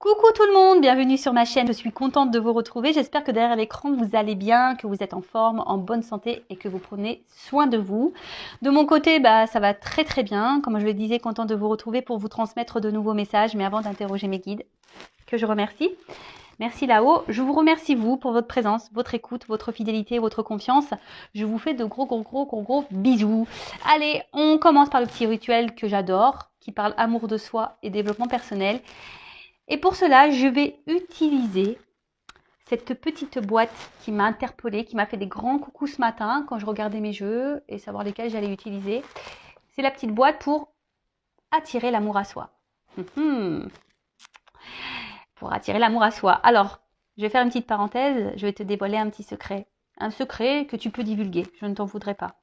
Coucou tout le monde, bienvenue sur ma chaîne, je suis contente de vous retrouver, j'espère que derrière l'écran vous allez bien, que vous êtes en forme, en bonne santé et que vous prenez soin de vous. De mon côté, ça va très bien, comme je le disais, contente de vous retrouver pour vous transmettre de nouveaux messages, mais avant d'interroger mes guides, que je remercie. Merci là-haut, je vous remercie vous pour votre présence, votre écoute, votre fidélité, votre confiance. Je vous fais de gros bisous. Allez, on commence par le petit rituel que j'adore, qui parle amour de soi et développement personnel. Et pour cela, je vais utiliser cette petite boîte qui m'a interpellée, qui m'a fait des grands coucous ce matin quand je regardais mes jeux et savoir lesquels j'allais utiliser. C'est la petite boîte pour attirer l'amour à soi. Pour attirer l'amour à soi. Alors, je vais faire une petite parenthèse, je vais te dévoiler un petit secret. Un secret que tu peux divulguer, je ne t'en voudrais pas.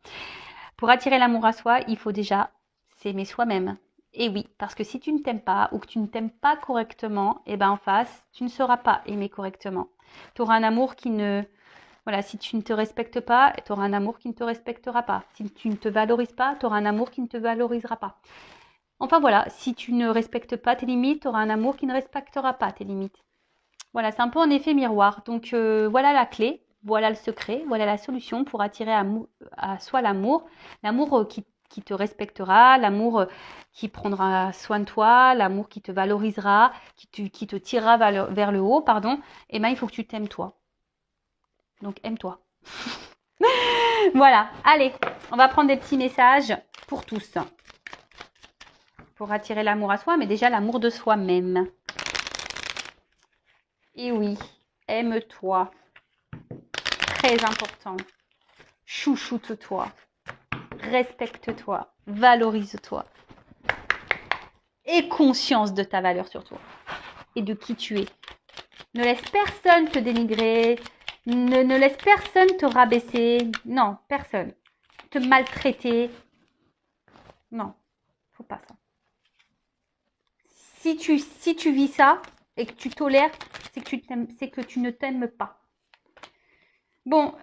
Pour attirer l'amour à soi, il faut déjà s'aimer soi-même. Et oui, parce que si tu ne t'aimes pas ou que tu ne t'aimes pas correctement, en face, tu ne seras pas aimé correctement. Tu auras un amour qui ne... Voilà, si tu ne te respectes pas, tu auras un amour qui ne te respectera pas. Si tu ne te valorises pas, tu auras un amour qui ne te valorisera pas. Enfin voilà, si tu ne respectes pas tes limites, tu auras un amour qui ne respectera pas tes limites. Voilà, c'est un peu un effet miroir. Donc voilà la clé, voilà le secret, voilà la solution pour attirer à soi l'amour. L'amour qui te respectera, l'amour qui prendra soin de toi, l'amour qui te valorisera, qui te tirera vers le haut, pardon. Et il faut que tu t'aimes toi. Donc aime-toi. Voilà, allez, on va prendre des petits messages pour tous. Pour attirer l'amour à soi, mais déjà l'amour de soi-même. Et oui, aime-toi. Très important. Chouchoute-toi. Respecte-toi. Valorise-toi. Aie conscience de ta valeur surtout. Et de qui tu es. Ne laisse personne te dénigrer. Ne laisse personne te rabaisser. Non, personne. Te maltraiter. Non, faut pas ça. Si tu vis ça et que tu tolères, c'est que tu ne t'aimes pas. Bon,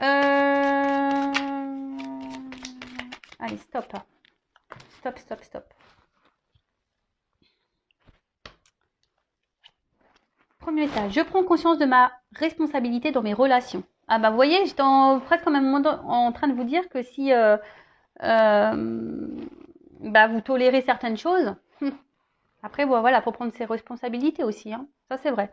allez, stop. Stop. Premier message. Je prends conscience de ma responsabilité dans mes relations. Ah vous voyez, j'étais presque en même moment en train de vous dire que si vous tolérez certaines choses, après voilà, faut prendre ses responsabilités aussi. Hein. Ça c'est vrai.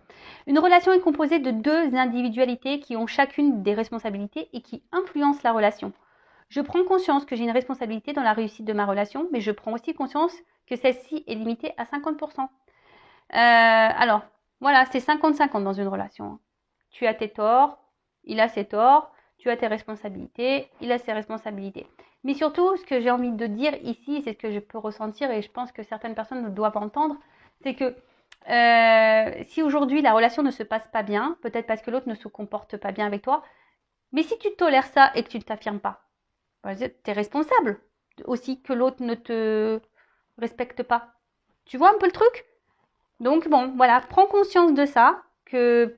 Une relation est composée de deux individualités qui ont chacune des responsabilités et qui influencent la relation. Je prends conscience que j'ai une responsabilité dans la réussite de ma relation, mais je prends aussi conscience que celle-ci est limitée à 50%. Alors, voilà, c'est 50-50 dans une relation. Tu as tes torts, il a ses torts, tu as tes responsabilités, il a ses responsabilités. Mais surtout, ce que j'ai envie de dire ici, c'est ce que je peux ressentir et je pense que certaines personnes doivent entendre, c'est que si aujourd'hui la relation ne se passe pas bien, peut-être parce que l'autre ne se comporte pas bien avec toi, mais si tu tolères ça et que tu ne t'affirmes pas, tu es responsable aussi que l'autre ne te respecte pas. Tu vois un peu le truc ? Donc bon, voilà, prends conscience de ça, que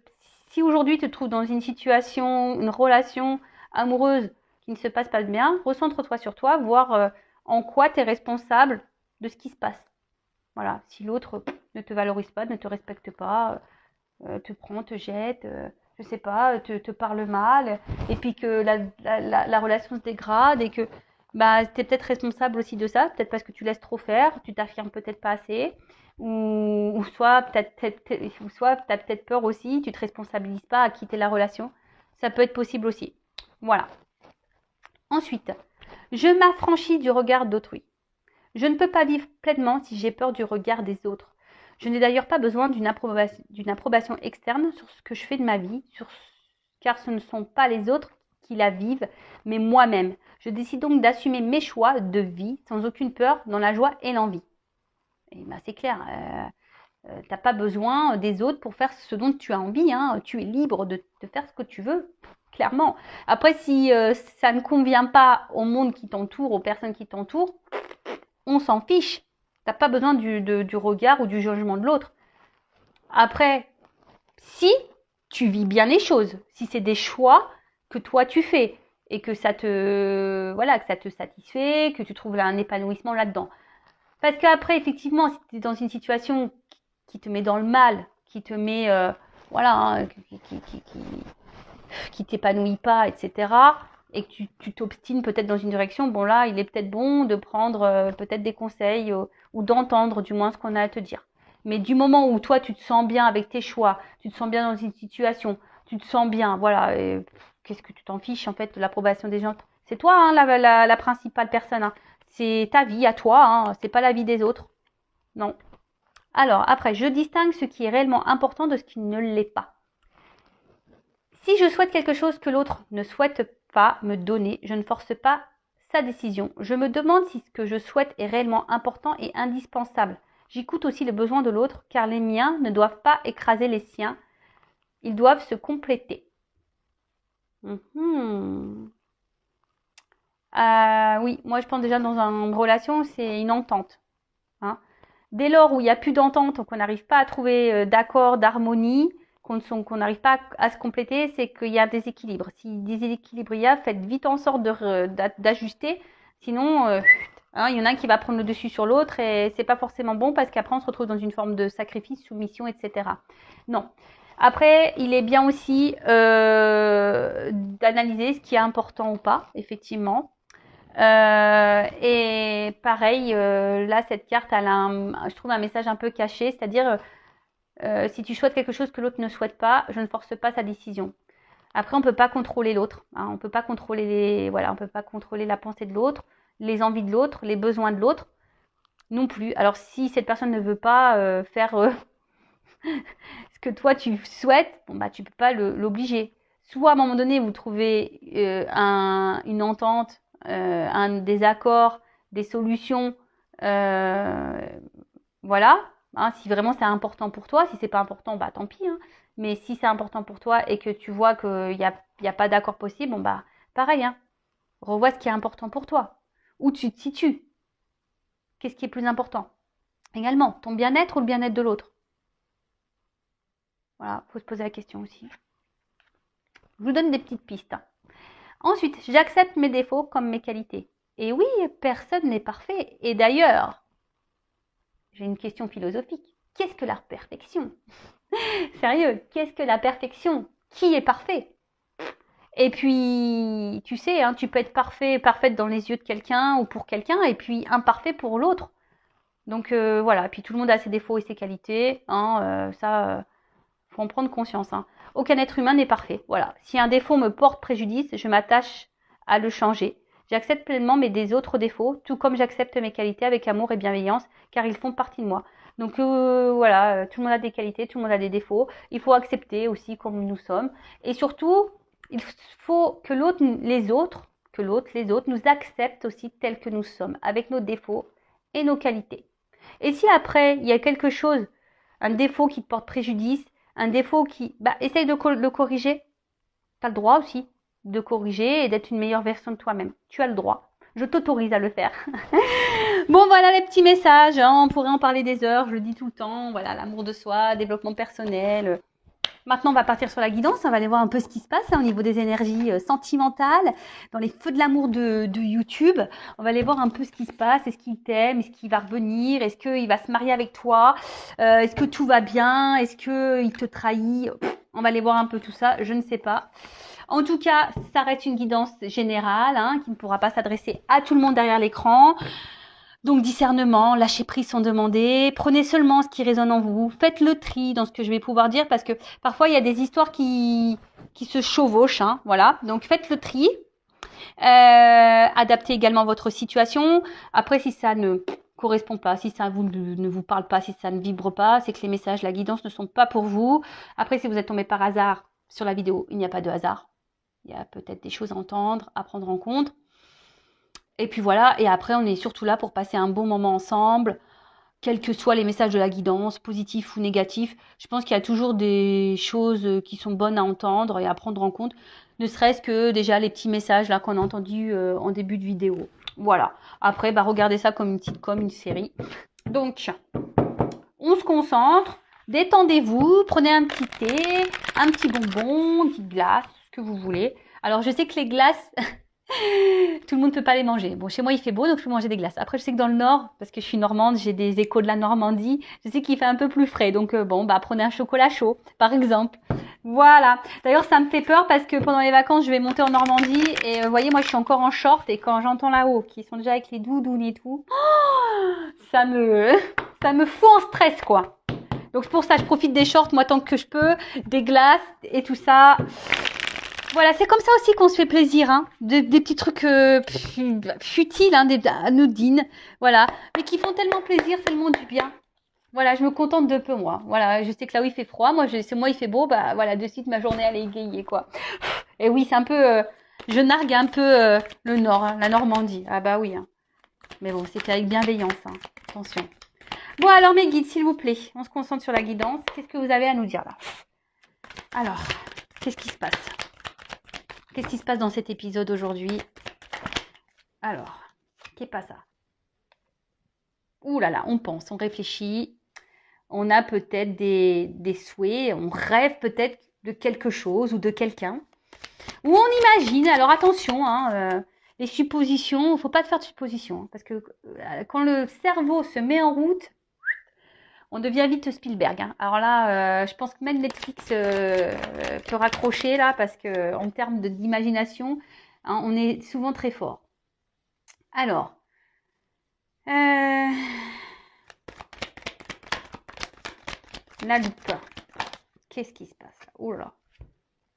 si aujourd'hui tu te trouves dans une situation, une relation amoureuse qui ne se passe pas bien, recentre-toi sur toi, voir en quoi tu es responsable de ce qui se passe. Voilà, si l'autre ne te valorise pas, ne te respecte pas, te prend, te jette, je sais pas, te parle mal, et puis que la relation se dégrade et que tu es peut-être responsable aussi de ça, peut-être parce que tu laisses trop faire, tu t'affirmes peut-être pas assez, ou soit tu as peut-être peur aussi, tu te responsabilises pas à quitter la relation. Ça peut être possible aussi. Voilà. Ensuite, je m'affranchis du regard d'autrui. Je ne peux pas vivre pleinement si j'ai peur du regard des autres. Je n'ai d'ailleurs pas besoin d'une approbation externe sur ce que je fais de ma vie, car ce ne sont pas les autres qui la vivent, mais moi-même. Je décide donc d'assumer mes choix de vie sans aucune peur, dans la joie et l'envie. Et c'est clair, tu n'as pas besoin des autres pour faire ce dont tu as envie. Hein. Tu es libre de faire ce que tu veux, clairement. Après, si ça ne convient pas au monde qui t'entoure, aux personnes qui t'entourent, on s'en fiche. Tu n'as pas besoin du regard ou du jugement de l'autre. Après, si tu vis bien les choses, si c'est des choix que toi tu fais et que ça te satisfait, que tu trouves un épanouissement là-dedans. Parce qu'après, effectivement, si tu es dans une situation qui te met dans le mal, qui te met, voilà, hein, qui t'épanouit pas, etc., et que tu t'obstines peut-être dans une direction, bon là, il est peut-être bon de prendre peut-être des conseils ou d'entendre du moins ce qu'on a à te dire. Mais du moment où toi, tu te sens bien avec tes choix, tu te sens bien dans une situation, tu te sens bien, voilà, qu'est-ce que tu t'en fiches en fait de l'approbation des gens? C'est toi hein, la principale personne. Hein. C'est ta vie à toi, hein, c'est pas la vie des autres. Non. Alors, après, je distingue ce qui est réellement important de ce qui ne l'est pas. Si je souhaite quelque chose que l'autre ne souhaite pas me donner, je ne force pas sa décision. Je me demande si ce que je souhaite est réellement important et indispensable. J'écoute aussi les besoins de l'autre, car les miens ne doivent pas écraser les siens. Ils doivent se compléter. Oui, moi je pense déjà dans une relation, c'est une entente. Hein. Dès lors où il n'y a plus d'entente, qu'on n'arrive pas à trouver d'accord, d'harmonie, qu'on n'arrive pas à se compléter, c'est qu'il y a un déséquilibre. Si déséquilibre il y a, faites vite en sorte d'ajuster. Sinon, il y en a un qui va prendre le dessus sur l'autre et c'est pas forcément bon parce qu'après on se retrouve dans une forme de sacrifice, soumission, etc. Non. Après, il est bien aussi d'analyser ce qui est important ou pas, effectivement. Et pareil, là, cette carte, elle a je trouve un message un peu caché, c'est-à-dire si tu souhaites quelque chose que l'autre ne souhaite pas, je ne force pas sa décision. Après, on peut pas contrôler l'autre, hein, on peut pas contrôler on peut pas contrôler la pensée de l'autre, les envies de l'autre, les besoins de l'autre, non plus. Alors, si cette personne ne veut pas faire ce que toi tu souhaites, bon bah tu peux pas l'obliger. Soit à un moment donné, vous trouvez une entente, un désaccord, des solutions, voilà. Hein, si vraiment c'est important pour toi, si c'est pas important, bah tant pis. Hein. Mais si c'est important pour toi et que tu vois qu'il y a pas d'accord possible, bon bah pareil. Hein. Revois ce qui est important pour toi. Où tu te situes. Qu'est-ce qui est plus important? Également, ton bien-être ou le bien-être de l'autre? Voilà, faut se poser la question aussi. Je vous donne des petites pistes. Ensuite, j'accepte mes défauts comme mes qualités. Et oui, personne n'est parfait. Et d'ailleurs, j'ai une question philosophique. Qu'est-ce que la perfection? Sérieux, qu'est-ce que la perfection? Qui est parfait? Et puis, tu sais, hein, tu peux être parfaite dans les yeux de quelqu'un ou pour quelqu'un, et puis imparfait pour l'autre. Donc voilà, puis tout le monde a ses défauts et ses qualités. Hein, ça, faut en prendre conscience. Hein. Aucun être humain n'est parfait. Voilà. Si un défaut me porte préjudice, je m'attache à le changer. J'accepte pleinement mes autres défauts, tout comme j'accepte mes qualités avec amour et bienveillance, car ils font partie de moi. Donc voilà, tout le monde a des qualités, tout le monde a des défauts. Il faut accepter aussi comme nous sommes. Et surtout, il faut que les autres nous acceptent aussi tels que nous sommes, avec nos défauts et nos qualités. Et si après, il y a quelque chose, un défaut qui te porte préjudice, un défaut qui... essaye de le corriger. Tu as le droit aussi de corriger et d'être une meilleure version de toi-même. Tu as le droit. Je t'autorise à le faire. Bon, voilà les petits messages. Hein. On pourrait en parler des heures. Je le dis tout le temps. Voilà, l'amour de soi, développement personnel. Maintenant, on va partir sur la guidance. On va aller voir un peu ce qui se passe hein, au niveau des énergies sentimentales, dans les feux de l'amour de YouTube. On va aller voir un peu ce qui se passe. Est-ce qu'il t'aime? Est-ce qu'il va revenir? Est-ce qu'il va se marier avec toi? Est-ce que tout va bien? Est-ce qu'il te trahit? On va aller voir un peu tout ça. Je ne sais pas. En tout cas, ça reste une guidance générale hein, qui ne pourra pas s'adresser à tout le monde derrière l'écran. Donc discernement, lâcher prise sont demandés. Prenez seulement ce qui résonne en vous. Faites le tri dans ce que je vais pouvoir dire parce que parfois il y a des histoires qui se chevauchent. Hein, voilà. Donc faites le tri. Adaptez également votre situation. Après, si ça ne correspond pas, si ça ne vous parle pas, si ça ne vibre pas, c'est que les messages, la guidance ne sont pas pour vous. Après, si vous êtes tombé par hasard sur la vidéo, il n'y a pas de hasard. Il y a peut-être des choses à entendre, à prendre en compte. Et puis voilà, et après on est surtout là pour passer un bon moment ensemble, quels que soient les messages de la guidance, positifs ou négatifs. Je pense qu'il y a toujours des choses qui sont bonnes à entendre et à prendre en compte, ne serait-ce que déjà les petits messages là qu'on a entendus en début de vidéo. Voilà, après regardez ça comme une sitcom, une série. Donc, on se concentre, détendez-vous, prenez un petit thé, un petit bonbon, une petite glace, ce que vous voulez. Alors je sais que les glaces... Tout le monde peut pas les manger. Bon, chez moi, il fait beau, donc je peux manger des glaces. Après, je sais que dans le nord, parce que je suis normande, j'ai des échos de la Normandie, je sais qu'il fait un peu plus frais. Donc, bon, bah, prenez un chocolat chaud, par exemple. Voilà. D'ailleurs, ça me fait peur parce que pendant les vacances, je vais monter en Normandie et vous voyez, moi, je suis encore en short et quand j'entends là-haut, qui sont déjà avec les doudounes et tout, ça me, ça me fout en stress, quoi. Donc, pour ça, je profite des shorts, moi, tant que je peux, des glaces et tout ça. Voilà, c'est comme ça aussi qu'on se fait plaisir, hein. Des petits trucs futiles, hein, des anodines, voilà, mais qui font tellement plaisir, tellement du bien. Voilà, je me contente de peu, moi. Voilà, je sais que là où il fait froid, c'est moi il fait beau, bah voilà, de suite ma journée elle est égayée, quoi. Et oui, c'est un peu, je nargue un peu le Nord, hein, la Normandie. Ah bah oui, hein. Mais bon, c'est avec bienveillance, hein. Attention. Bon alors mes guides, s'il vous plaît, on se concentre sur la guidance. Qu'est-ce que vous avez à nous dire là? Alors, qu'est-ce qui se passe? Qu'est-ce qui se passe dans cet épisode aujourd'hui? Alors, qu'est-ce pas ça? Ouh là là, on pense, on réfléchit, on a peut-être des souhaits, on rêve peut-être de quelque chose ou de quelqu'un. Ou on imagine, alors attention, hein, les suppositions, il ne faut pas te faire de suppositions, hein, parce que quand le cerveau se met en route, on devient vite Spielberg. Hein. Alors là, je pense que même Netflix peut raccrocher là, parce que en termes d'imagination, hein, on est souvent très fort. Alors, la loupe. Qu'est-ce qui se passe là? Oh là,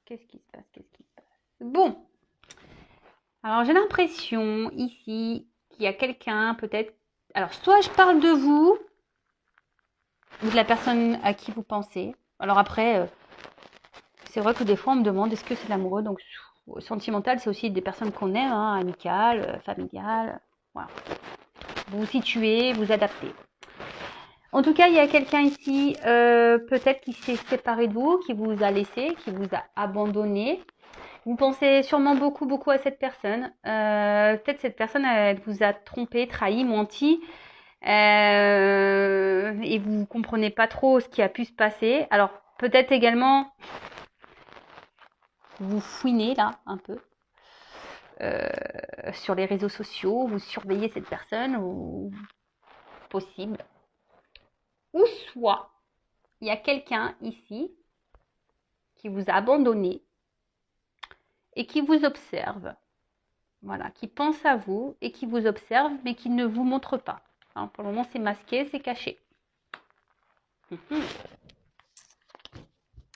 qu'est-ce qui se passe? Qu'est-ce qui se passe? Bon, alors j'ai l'impression ici qu'il y a quelqu'un peut-être. Alors, soit je parle de vous ou de la personne à qui vous pensez. Alors après, c'est vrai que des fois on me demande est-ce que c'est l'amoureux. Donc sentimental, c'est aussi des personnes qu'on aime, hein, amicales, familiales. Voilà. Vous vous situez, vous adaptez. En tout cas, il y a quelqu'un ici, peut-être qui s'est séparé de vous, qui vous a laissé, qui vous a abandonné. Vous pensez sûrement beaucoup à cette personne. Peut-être cette personne, elle vous a trompé, trahi, menti. Et vous comprenez pas trop ce qui a pu se passer. Alors, peut-être également, vous fouinez là, un peu. Sur les réseaux sociaux, vous surveillez cette personne, ou possible. Ou soit, il y a quelqu'un ici qui vous a abandonné et qui vous observe. Voilà, qui pense à vous et qui vous observe, mais qui ne vous montre pas. Hein, pour le moment, c'est masqué, c'est caché.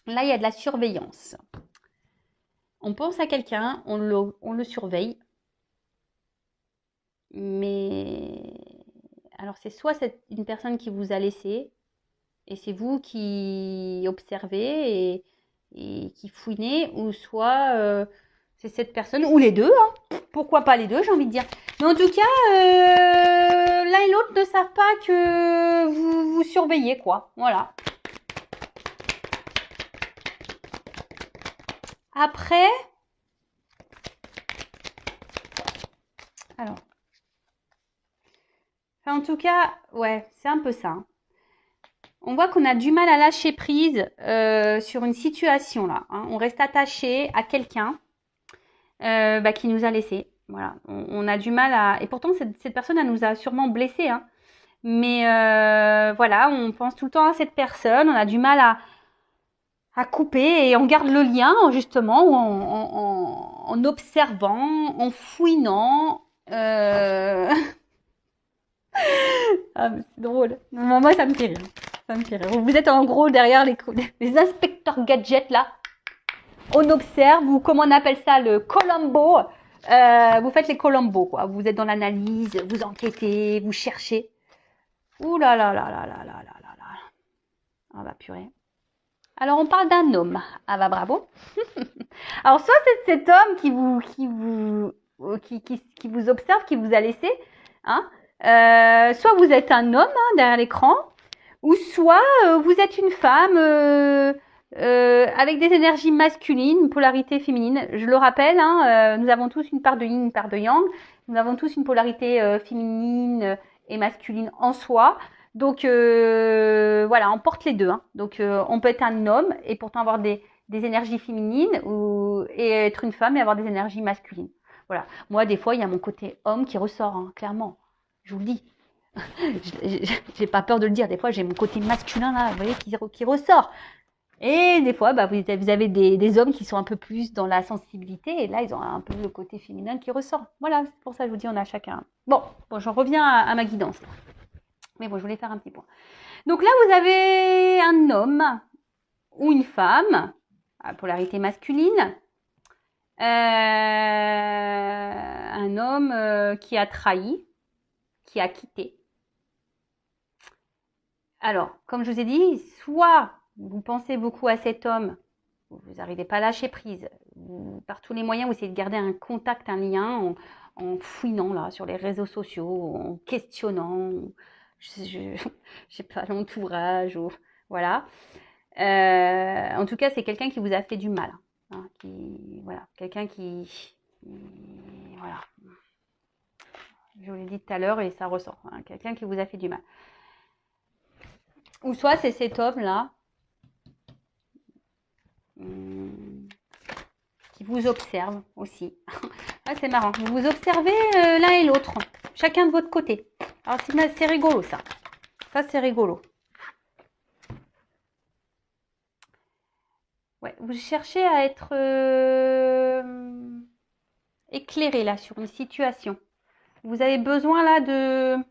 Là, il y a de la surveillance. On pense à quelqu'un, on le surveille. Mais alors, c'est soit une personne qui vous a laissé, et c'est vous qui observez et qui fouinez, ou soit c'est cette personne, ou les deux, hein. Pourquoi pas les deux, j'ai envie de dire. Mais en tout cas, l'un et l'autre ne savent pas que vous surveillez, quoi. Voilà. Après, alors, enfin, en tout cas, ouais, c'est un peu ça. Hein. On voit qu'on a du mal à lâcher prise sur une situation là. Hein. On reste attaché à quelqu'un qui nous a laissés. Voilà, on a du mal à. Et pourtant, cette personne, elle nous a sûrement blessés. Hein. Mais voilà, on pense tout le temps à cette personne. On a du mal à couper et on garde le lien justement en observant, en fouinant. Ah, c'est drôle. Moi, ça me fait rire. Ça me fait rire. Vous êtes en gros derrière les inspecteurs gadgets là. On observe, ou comment on appelle ça, le Columbo. Vous faites les Columbo, quoi. Vous êtes dans l'analyse, vous enquêtez, vous cherchez. Ouh là là là là là là là là là. Ah bah purée. Alors on parle d'un homme. Ah bah bravo. Alors soit c'est cet homme qui vous observe, qui vous a laissé, hein. Soit vous êtes un homme hein, derrière l'écran, ou soit vous êtes une femme avec des énergies masculines, une polarité féminine. Je le rappelle, hein, nous avons tous une part de yin, une part de yang. Nous avons tous une polarité féminine et masculine en soi. Donc voilà, on porte les deux. Hein. Donc on peut être un homme et pourtant avoir des énergies féminines et être une femme et avoir des énergies masculines. Voilà. Moi, des fois, il y a mon côté homme qui ressort, hein, clairement. Je vous le dis. J'ai pas peur de le dire. Des fois, j'ai mon côté masculin, là, vous voyez, qui ressort. Et des fois, bah, vous avez des hommes qui sont un peu plus dans la sensibilité. Et là, ils ont un peu le côté féminin qui ressort. Voilà, c'est pour ça que je vous dis, on a chacun. Bon, j'en reviens à ma guidance. Mais bon, je voulais faire un petit point. Donc là, vous avez un homme ou une femme, à polarité masculine. Un homme qui a trahi, qui a quitté. Alors, comme je vous ai dit, soit vous pensez beaucoup à cet homme, vous n'arrivez pas à lâcher prise, par tous les moyens, vous essayez de garder un contact, un lien, en fouinant là sur les réseaux sociaux, en questionnant, je sais pas, l'entourage, ou voilà. En tout cas, c'est quelqu'un qui vous a fait du mal, hein, voilà, quelqu'un voilà. Je vous l'ai dit tout à l'heure et ça ressort, hein, quelqu'un qui vous a fait du mal. Ou soit c'est cet homme-là qui vous observe aussi. Ah, c'est marrant, vous vous observez l'un et l'autre, chacun de votre côté. Alors c'est rigolo ça. Ça c'est rigolo. Ouais, vous cherchez à être éclairé là sur une situation. Vous avez besoin là de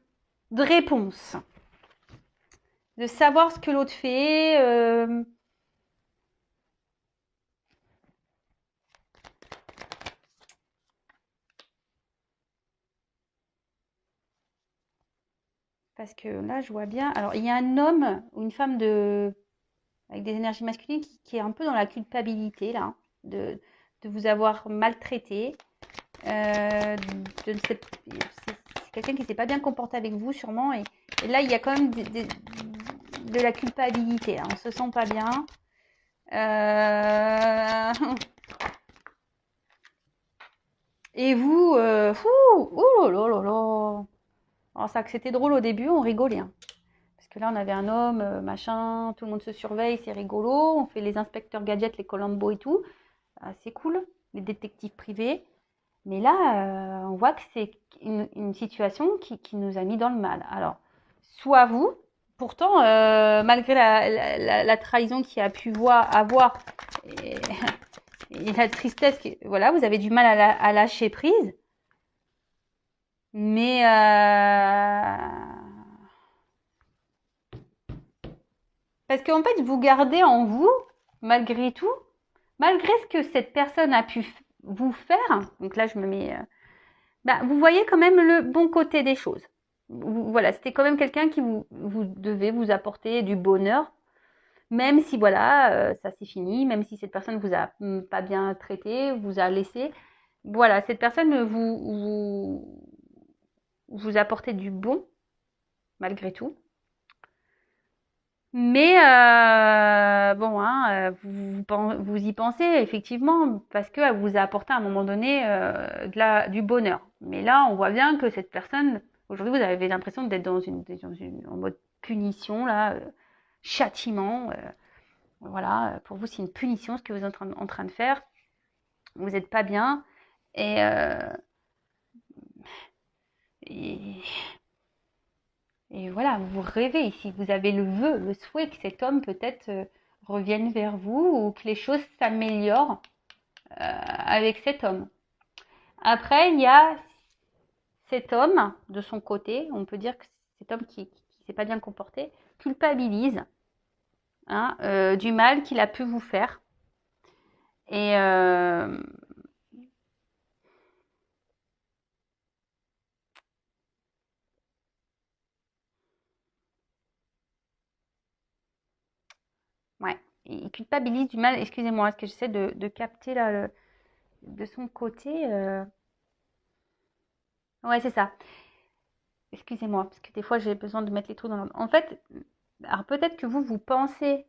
réponses, de savoir ce que l'autre fait. Parce que là, je vois bien. Alors, il y a un homme ou une femme avec des énergies masculines qui est un peu dans la culpabilité là, de vous avoir maltraité. C'est quelqu'un qui ne s'est pas bien comporté avec vous, sûrement. Et là, il y a quand même de la culpabilité. Hein. On ne se sent pas bien. Et vous, oh là là là. Alors, ça, que c'était drôle au début, on rigolait. Hein. Parce que là, on avait un homme, machin, tout le monde se surveille, c'est rigolo. On fait les inspecteurs gadgets, les Columbo et tout. C'est cool, les détectives privés. Mais là, on voit que c'est une situation qui nous a mis dans le mal. Alors, soit vous, pourtant, malgré la trahison qu'il a pu avoir et, et la tristesse, voilà, vous avez du mal à lâcher prise. Mais parce qu'en fait, vous gardez en vous, malgré tout, malgré ce que cette personne a pu vous faire. Donc là, je me mets... bah, vous voyez quand même le bon côté des choses. Voilà, c'était quand même quelqu'un qui vous devait vous apporter du bonheur, même si voilà, ça c'est fini, même si cette personne vous a pas bien traité, vous a laissé. Voilà, cette personne vous apportait du bon, malgré tout. Mais bon, hein, vous y pensez effectivement parce qu'elle vous a apporté à un moment donné du bonheur. Mais là, on voit bien que cette personne, aujourd'hui, vous avez l'impression d'être en mode punition, là, châtiment. Voilà, pour vous, c'est une punition ce que vous êtes en train de faire. Vous n'êtes pas bien. Et, et, et voilà, vous rêvez ici. Vous avez le vœu, le souhait que cet homme peut-être revienne vers vous ou que les choses s'améliorent avec cet homme. Après, il y a cet homme, de son côté, on peut dire que cet homme qui s'est pas bien comporté, culpabilise du mal qu'il a pu vous faire. Et ouais, il culpabilise du mal. Excusez-moi, est-ce que j'essaie de capter là, de son côté Ouais, c'est ça. Excusez-moi, parce que des fois j'ai besoin de mettre les trucs dans l'ordre. En fait, alors peut-être que vous pensez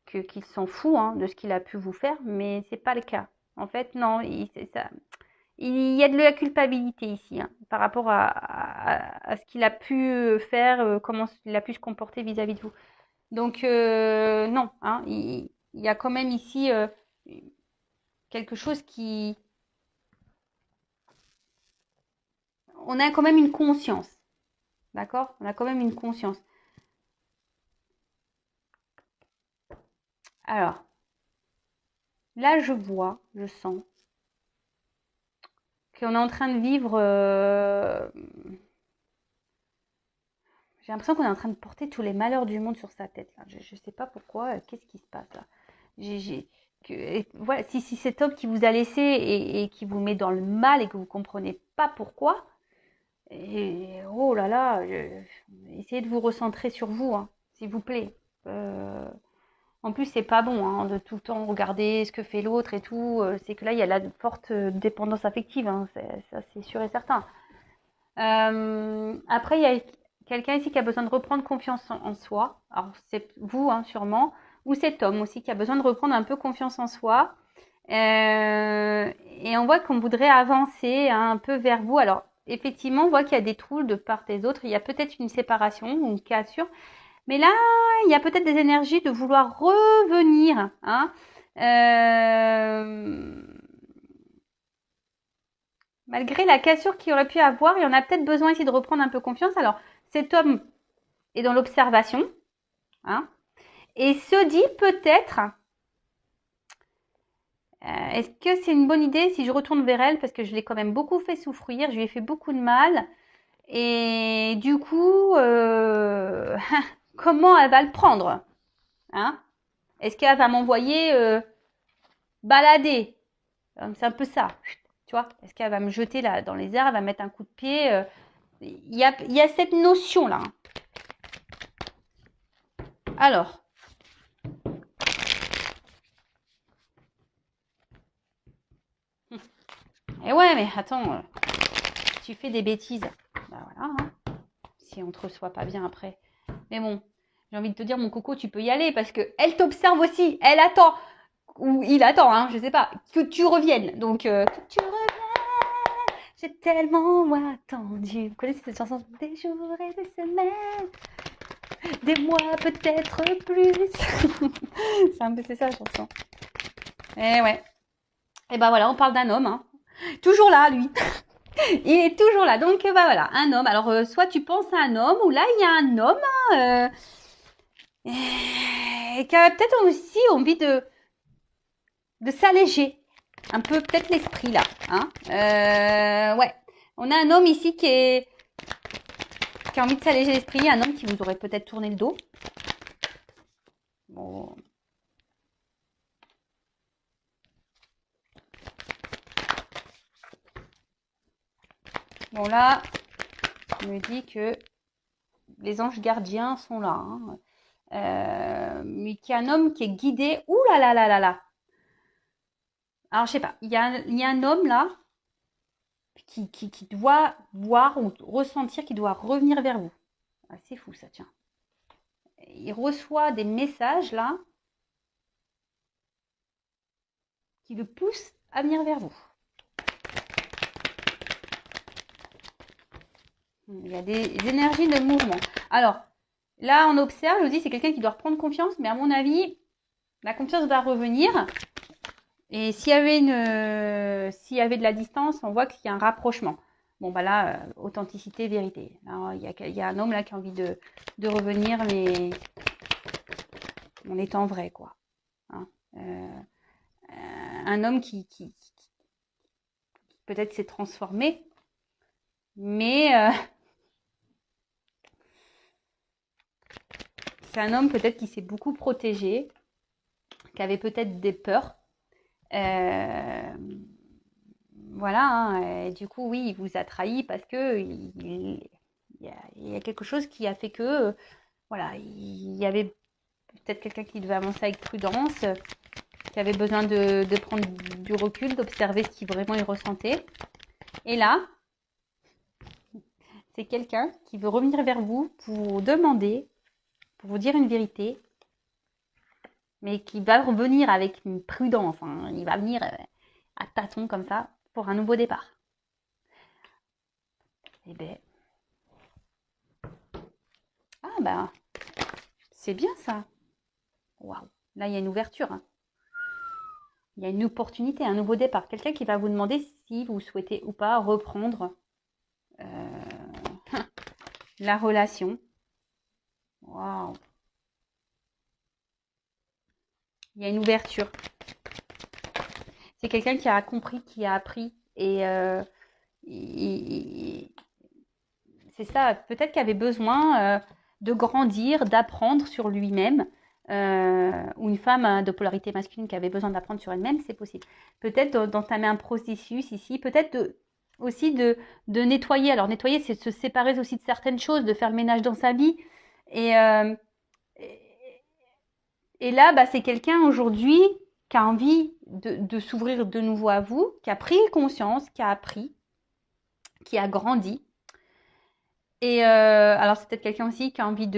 qu'il s'en fout de ce qu'il a pu vous faire, mais c'est pas le cas. En fait, non, ça. Il y a de la culpabilité ici par rapport à ce qu'il a pu faire, comment il a pu se comporter vis-à-vis de vous. Donc non, il y a quand même ici quelque chose on a quand même une conscience. D'accord? On a quand même une conscience. Alors, là, je vois, je sens qu'on est en train de vivre... j'ai l'impression qu'on est en train de porter tous les malheurs du monde sur sa tête. Là. Je ne sais pas pourquoi. Qu'est-ce qui se passe là? Voilà, si cet homme qui vous a laissé et qui vous met dans le mal et que vous ne comprenez pas pourquoi, oh là là, essayez de vous recentrer sur vous, hein, s'il vous plaît. En plus, c'est pas bon hein, de tout le temps regarder ce que fait l'autre et tout. C'est que là, il y a la forte dépendance affective, hein, ça c'est sûr et certain. Après, il y a quelqu'un ici qui a besoin de reprendre confiance en soi. Alors, c'est vous, hein, sûrement. Ou cet homme aussi qui a besoin de reprendre un peu confiance en soi. Et on voit qu'on voudrait avancer hein, un peu vers vous. Alors, effectivement, on voit qu'il y a des troubles de part et d'autre. Il y a peut-être une séparation ou une cassure. Mais là, il y a peut-être des énergies de vouloir revenir. Hein. Malgré la cassure qu'il aurait pu avoir, il y en a peut-être besoin ici de reprendre un peu confiance. Alors, cet homme est dans l'observation. Hein, et se dit peut-être, est-ce que c'est une bonne idée si je retourne vers elle parce que je l'ai quand même beaucoup fait souffrir, je lui ai fait beaucoup de mal. Et du coup, comment elle va le prendre hein? Est-ce qu'elle va m'envoyer balader? C'est un peu ça, tu vois? Est-ce qu'elle va me jeter là dans les airs, elle va mettre un coup de pied? Il y a cette notion-là. Alors, et ouais, mais attends, tu fais des bêtises. Bah voilà, hein. Si on te reçoit pas bien après. Mais bon, j'ai envie de te dire, mon coco, tu peux y aller parce que elle t'observe aussi. Elle attend, ou il attend, hein, je sais pas, que tu reviennes. Donc, que tu reviennes, j'ai tellement attendu. Vous connaissez cette chanson? Des jours et des semaines, des mois peut-être plus. C'est un peu ça la chanson. Et ouais. Et ben voilà, on parle d'un homme, hein. Toujours là, lui. Il est toujours là. Donc, bah voilà, un homme. Alors, soit tu penses à un homme, ou là, il y a un homme hein, qui a peut-être aussi envie de s'alléger. Un peu, peut-être l'esprit, là. Hein ouais. On a un homme ici qui a envie de s'alléger l'esprit. Un homme qui vous aurait peut-être tourné le dos. Bon. Bon, là, il me dit que les anges gardiens sont là. Hein. Mais qu'il y a un homme qui est guidé. Ouh là là là là là. Alors, je sais pas. Il y a un homme là qui doit voir ou ressentir qu'il doit revenir vers vous. Ah, c'est fou ça, tiens. Il reçoit des messages là qui le poussent à venir vers vous. Il y a des énergies de mouvement. Alors, là, on observe, je vous dis, c'est quelqu'un qui doit reprendre confiance, mais à mon avis, la confiance va revenir. Et s'il y avait de la distance, on voit qu'il y a un rapprochement. Bon, bah là, authenticité, vérité. Alors, il y a un homme là qui a envie de revenir, mais en étant vrai, quoi. Hein. Un homme qui peut-être s'est transformé, mais c'est un homme peut-être qui s'est beaucoup protégé, qui avait peut-être des peurs. Voilà, hein, et du coup, oui, il vous a trahi parce que il y a quelque chose qui a fait que, voilà, il y avait peut-être quelqu'un qui devait avancer avec prudence, qui avait besoin de prendre du recul, d'observer ce qu'il vraiment il ressentait. Et là, c'est quelqu'un qui veut revenir vers vous pour vous demander, pour vous dire une vérité, mais qui va revenir avec une prudence. Hein. Il va venir à tâtons comme ça pour un nouveau départ. Eh ben, ah bah, c'est bien ça. Waouh, là il y a une ouverture. Hein. Il y a une opportunité, un nouveau départ. Quelqu'un qui va vous demander si vous souhaitez ou pas reprendre La relation. Waouh. Il y a une ouverture. C'est quelqu'un qui a compris, qui a appris. Et c'est ça, peut-être qu'il avait besoin de grandir, d'apprendre sur lui-même. Ou une femme de polarité masculine qui avait besoin d'apprendre sur elle-même, c'est possible. Peut-être d'entamer un processus ici, peut-être aussi de nettoyer. Alors nettoyer, c'est se séparer aussi de certaines choses, de faire le ménage dans sa vie. Et là, bah, c'est quelqu'un aujourd'hui qui a envie de s'ouvrir de nouveau à vous, qui a pris conscience, qui a appris, qui a grandi. Et alors, c'est peut-être quelqu'un aussi qui a envie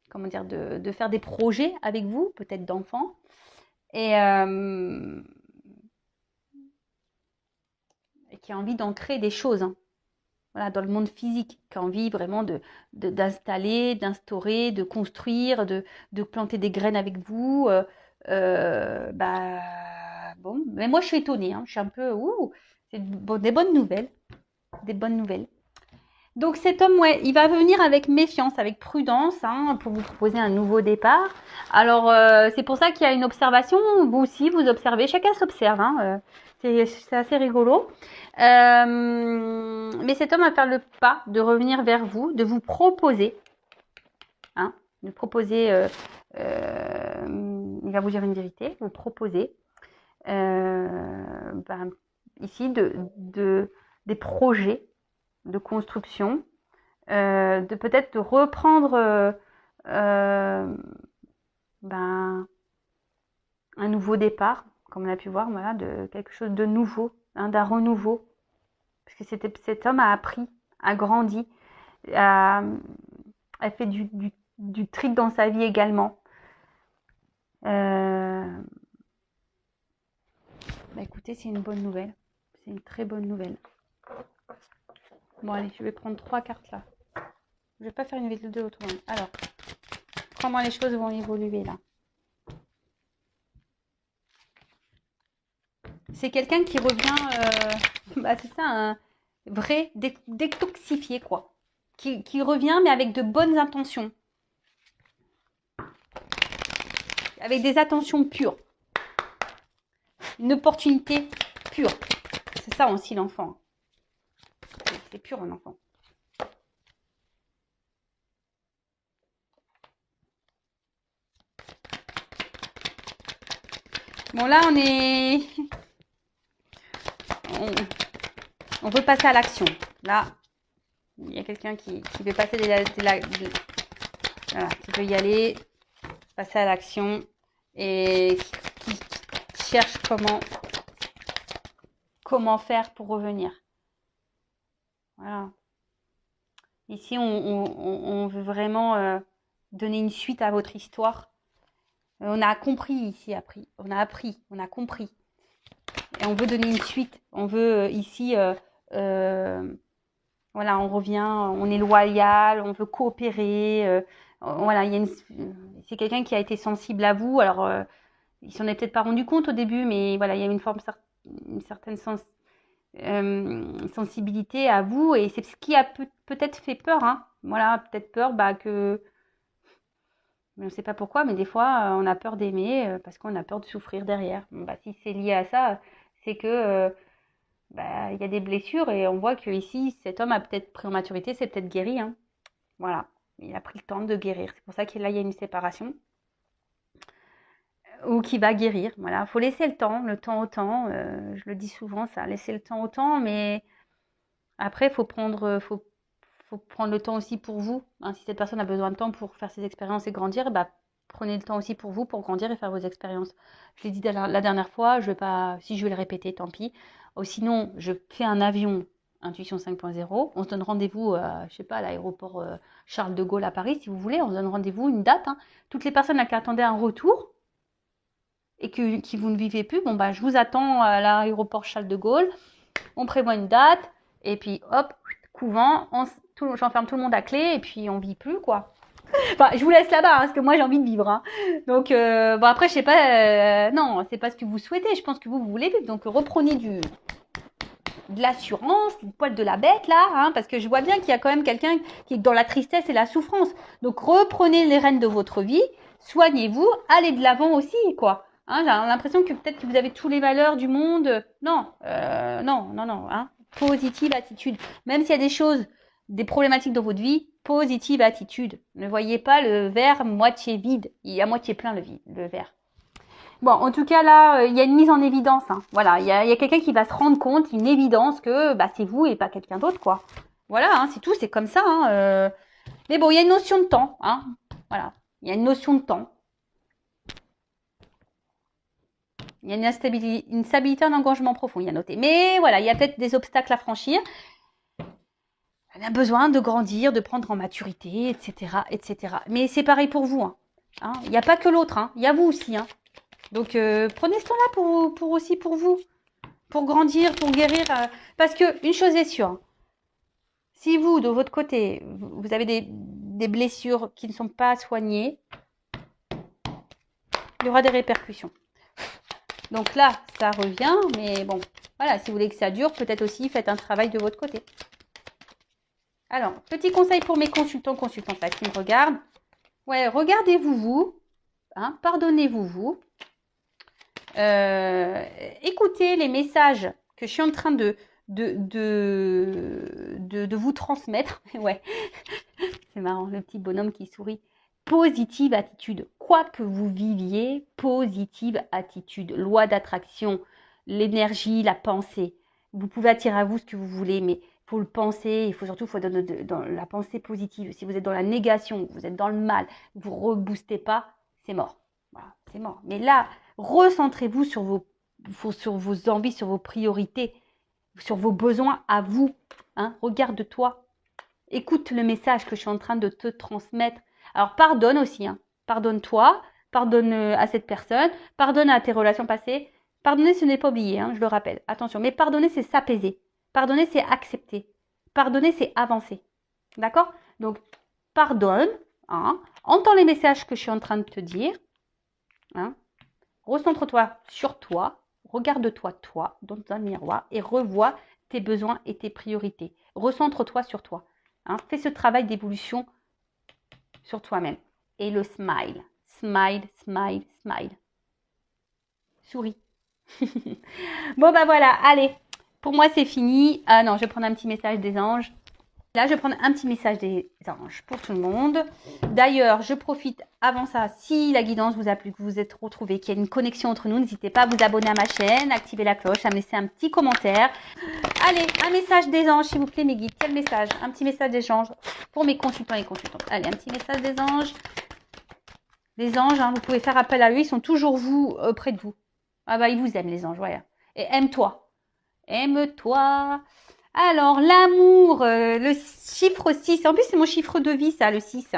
comment dire, de faire des projets avec vous, peut-être d'enfants. Et qui a envie d'en créer des choses, hein. Voilà, dans le monde physique, qui a envie vraiment d'installer, d'instaurer, de construire, de planter des graines avec vous. Bah, bon, mais moi je suis étonnée, hein. Je suis un peu, c'est des bonnes nouvelles, des bonnes nouvelles. Donc cet homme, ouais, il va venir avec méfiance, avec prudence, hein, pour vous proposer un nouveau départ. Alors c'est pour ça qu'il y a une observation. Vous aussi, vous observez. Chacun s'observe, hein. C'est assez rigolo. Mais cet homme va faire le pas de revenir vers vous, de vous proposer, hein, de proposer. Il va vous dire une vérité, vous proposer. Ici des projets de construction, de peut-être de reprendre un nouveau départ, comme on a pu voir, voilà, de quelque chose de nouveau, hein, d'un renouveau. Parce que cet homme a appris, a grandi, a fait du tri dans sa vie également. Écoutez, c'est une bonne nouvelle. C'est une très bonne nouvelle. Bon, allez, je vais prendre 3 cartes là. Je vais pas faire une vidéo autrement. Alors, comment les choses vont évoluer là? C'est quelqu'un qui revient, c'est ça, un vrai détoxifié, quoi. Qui revient, mais avec de bonnes intentions. Avec des intentions pures. Une opportunité pure. C'est ça aussi l'enfant. C'est pur un enfant. Bon, là, on veut passer à l'action. Là, il y a quelqu'un qui veut passer voilà, qui veut y aller, passer à l'action et qui cherche comment faire pour revenir. Voilà. Ici, on veut vraiment donner une suite à votre histoire. On a compris ici, on a appris, on a compris. Et on veut donner une suite. On veut ici, voilà, on revient, on est loyal, on veut coopérer. Voilà, c'est quelqu'un qui a été sensible à vous. Alors, il s'en est peut-être pas rendu compte au début, mais voilà, il y a une certaine sensibilité à vous. Et c'est ce qui a peut-être fait peur, hein. Voilà, peut-être peur que... Mais on ne sait pas pourquoi, mais des fois, on a peur d'aimer parce qu'on a peur de souffrir derrière. Bon, si c'est lié à ça, c'est que il y a des blessures et on voit que ici, cet homme a peut-être pris en maturité, c'est peut-être guéri, hein. Voilà, il a pris le temps de guérir. C'est pour ça qu'il y a une séparation ou qui va guérir. Voilà, faut laisser le temps au temps. Je le dis souvent, ça, laisser le temps au temps, mais après, faut prendre le temps aussi pour vous, hein. Si cette personne a besoin de temps pour faire ses expériences et grandir, prenez le temps aussi pour vous, pour grandir et faire vos expériences. Je l'ai dit la dernière fois, si je vais le répéter, tant pis. Sinon, je fais un avion Intuition 5.0. On se donne rendez-vous, je sais pas, à l'aéroport Charles de Gaulle à Paris, si vous voulez. On se donne rendez-vous, une date, hein. Toutes les personnes qui attendaient un retour et qui vous ne vivez plus, je vous attends à l'aéroport Charles de Gaulle. On prévoit une date et puis hop, couvent, j'enferme tout le monde à clé et puis on vit plus, quoi. Je vous laisse là-bas, hein, parce que moi j'ai envie de vivre, hein. Donc après je sais pas, non, c'est pas ce que vous souhaitez. Je pense que vous voulez vivre, donc reprenez de l'assurance, le poil de la bête là, hein, parce que je vois bien qu'il y a quand même quelqu'un qui est dans la tristesse et la souffrance. Donc reprenez les rênes de votre vie, soignez-vous, allez de l'avant aussi, quoi. Hein, j'ai l'impression que peut-être que vous avez tous les valeurs du monde. Non, non. Hein. Positive attitude. Même s'il y a des choses, des problématiques dans votre vie, positive attitude. Ne voyez pas le verre moitié vide. Il y a moitié plein le verre. Bon, en tout cas, là, il y a une mise en évidence. Hein. Voilà, il y a quelqu'un qui va se rendre compte, une évidence que bah, c'est vous et pas quelqu'un d'autre, quoi. Voilà, hein, c'est tout, c'est comme ça. Hein, Mais bon, il y a une notion de temps. Hein. Voilà, il y a une notion de temps. Il y a une stabilité, un engagement profond, il y a noté. Mais voilà, il y a peut-être des obstacles à franchir. On a besoin de grandir, de prendre en maturité, etc., etc. Mais c'est pareil pour vous. Hein. Il n'y a pas que l'autre, hein. Il y a vous aussi. Hein. Donc, prenez ce temps-là pour vous, pour grandir, pour guérir. Parce que une chose est sûre, si vous, de votre côté, vous avez des blessures qui ne sont pas soignées, il y aura des répercussions. Donc là, ça revient, mais bon, voilà, si vous voulez que ça dure, peut-être aussi faites un travail de votre côté. Alors, petit conseil pour mes consultantes là qui me regardent. Ouais, regardez-vous, vous, hein, pardonnez-vous, écoutez les messages que je suis en train de vous transmettre. Ouais, c'est marrant, le petit bonhomme qui sourit. Positive attitude. Quoi que vous viviez, positive attitude. Loi d'attraction, l'énergie, la pensée. Vous pouvez attirer à vous ce que vous voulez, mais il faut le penser. Il faut surtout dans la pensée positive. Si vous êtes dans la négation, vous êtes dans le mal, vous ne reboostez pas, c'est mort. Voilà, c'est mort. Mais là, recentrez-vous sur vos envies, sur vos priorités, sur vos besoins à vous. Hein. Regarde-toi. Écoute le message que je suis en train de te transmettre. Alors, pardonne aussi. Hein. Pardonne-toi. Pardonne à cette personne. Pardonne à tes relations passées. Pardonner, ce n'est pas oublier, hein, je le rappelle. Attention. Mais pardonner, c'est s'apaiser. Pardonner, c'est accepter. Pardonner, c'est avancer. D'accord? Donc, pardonne. Hein. Entends les messages que je suis en train de te dire. Hein. Recentre-toi sur toi. Regarde-toi, toi, dans un miroir et revois tes besoins et tes priorités. Recentre-toi sur toi. Hein, fais ce travail d'évolution sur toi-même. Et le smile. Smile, smile, smile. Souris. Bon, bah voilà, allez. Pour moi, c'est fini. Ah non, je vais prendre un petit message des anges. Là, je vais prendre un petit message des anges pour tout le monde. D'ailleurs, je profite avant ça, si la guidance vous a plu, que vous vous êtes retrouvés, qu'il y a une connexion entre nous, n'hésitez pas à vous abonner à ma chaîne, activer la cloche, à me laisser un petit commentaire. Allez, un message des anges, s'il vous plaît, mes guides. Quel message? Un petit message des anges pour mes consultants et consultantes. Allez, un petit message des anges. Les anges, hein, vous pouvez faire appel à eux, ils sont toujours près de vous. Ah bah, ils vous aiment, les anges, voilà. Et aime-toi. Aime-toi. Alors, l'amour, le chiffre 6. En plus, c'est mon chiffre de vie, ça, le 6.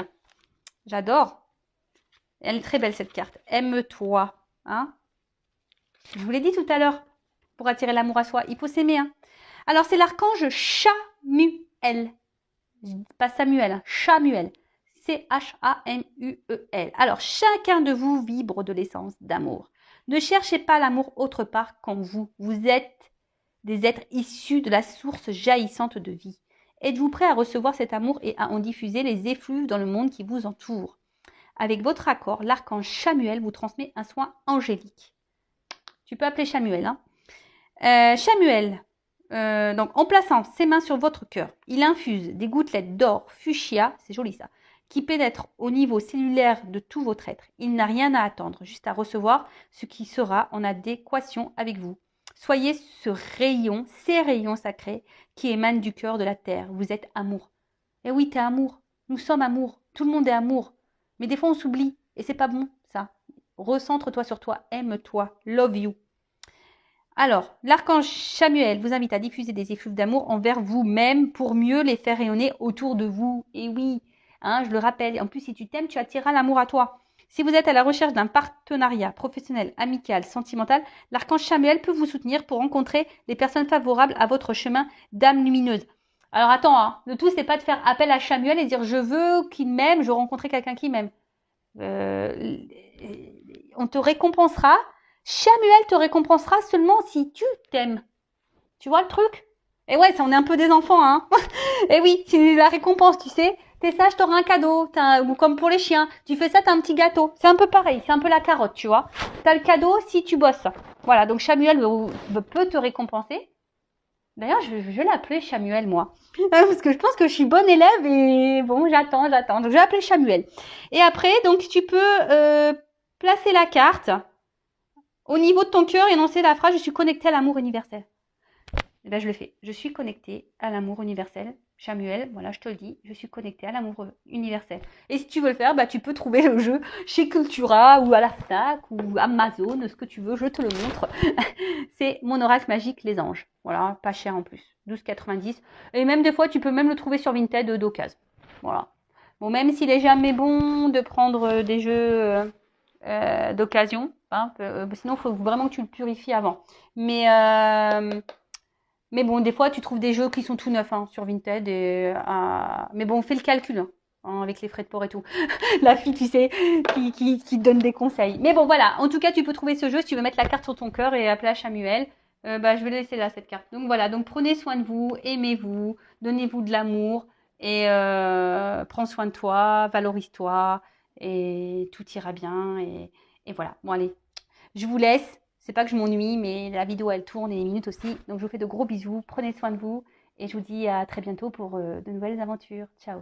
J'adore. Elle est très belle, cette carte. Aime-toi. Hein, je vous l'ai dit tout à l'heure. Pour attirer l'amour à soi, il faut s'aimer. Hein. Alors, c'est l'archange Chamuel. Pas Samuel, hein, Chamuel. C-H-A-M-U-E-L. Alors, chacun de vous vibre de l'essence d'amour. Ne cherchez pas l'amour autre part qu'en vous. Vous êtes des êtres issus de la source jaillissante de vie. Êtes-vous prêt à recevoir cet amour et à en diffuser les effluves dans le monde qui vous entoure? Avec votre accord, l'archange Chamuel vous transmet un soin angélique. Tu peux appeler Chamuel. Hein. Chamuel, donc en plaçant ses mains sur votre cœur, il infuse des gouttelettes d'or fuchsia, c'est joli ça, qui pénètrent au niveau cellulaire de tout votre être. Il n'a rien à attendre, juste à recevoir ce qui sera en adéquation avec vous. Soyez ce rayon, ces rayons sacrés qui émanent du cœur de la terre. Vous êtes amour. Et oui, t'es amour. Nous sommes amour. Tout le monde est amour. Mais des fois, on s'oublie. Et c'est pas bon, ça. Recentre-toi sur toi. Aime-toi. Love you. Alors, l'archange Chamuel vous invite à diffuser des effluves d'amour envers vous-même pour mieux les faire rayonner autour de vous. Et oui, hein, je le rappelle. En plus, si tu t'aimes, tu attireras l'amour à toi. Si vous êtes à la recherche d'un partenariat professionnel, amical, sentimental, l'archange Chamuel peut vous soutenir pour rencontrer les personnes favorables à votre chemin d'âme lumineuse. Alors attends, hein, le tout c'est pas de faire appel à Chamuel et dire je veux qu'il m'aime, je veux rencontrer quelqu'un qui m'aime. On te récompensera. Chamuel te récompensera seulement si tu t'aimes. Tu vois le truc? Et ouais, ça, on est un peu des enfants, hein. Et oui, c'est la récompense, tu sais. T'es sage, t'auras un cadeau. Ou comme pour les chiens, tu fais ça, t'as un petit gâteau. C'est un peu pareil, c'est un peu la carotte, tu vois. T'as le cadeau si tu bosses. Voilà, donc Samuel peut te récompenser. D'ailleurs, je vais l'appeler Samuel, moi. Parce que je pense que je suis bonne élève et bon, j'attends. Donc, je vais l'appeler Samuel. Et après, donc, tu peux placer la carte au niveau de ton cœur et énoncer la phrase « Je suis connecté à l'amour universel ». Et là, je le fais. Je suis connecté à l'amour universel. Samuel, voilà, je te le dis, je suis connecté à l'amour universel. Et si tu veux le faire, bah, tu peux trouver le jeu chez Cultura ou à la Fnac ou Amazon, ce que tu veux, je te le montre. C'est mon oracle magique, les anges. Voilà, pas cher en plus. 12,90. Et même des fois, tu peux même le trouver sur Vinted d'occasion. Voilà. Bon, même s'il est jamais bon de prendre des jeux d'occasion, hein, sinon, il faut vraiment que tu le purifies avant. Mais bon, des fois, tu trouves des jeux qui sont tout neufs hein, sur Vinted. Mais bon, fais le calcul hein, avec les frais de port et tout. La fille, tu sais, qui te donne des conseils. Mais bon, voilà. En tout cas, tu peux trouver ce jeu si tu veux mettre la carte sur ton cœur et appeler à Samuel. Bah, je vais laisser là, cette carte. Donc voilà, donc prenez soin de vous, aimez-vous, donnez-vous de l'amour et prends soin de toi, valorise-toi et tout ira bien. Et voilà. Bon, allez, je vous laisse. C'est pas que je m'ennuie, mais la vidéo elle tourne et les minutes aussi. Donc je vous fais de gros bisous. Prenez soin de vous et je vous dis à très bientôt pour de nouvelles aventures. Ciao.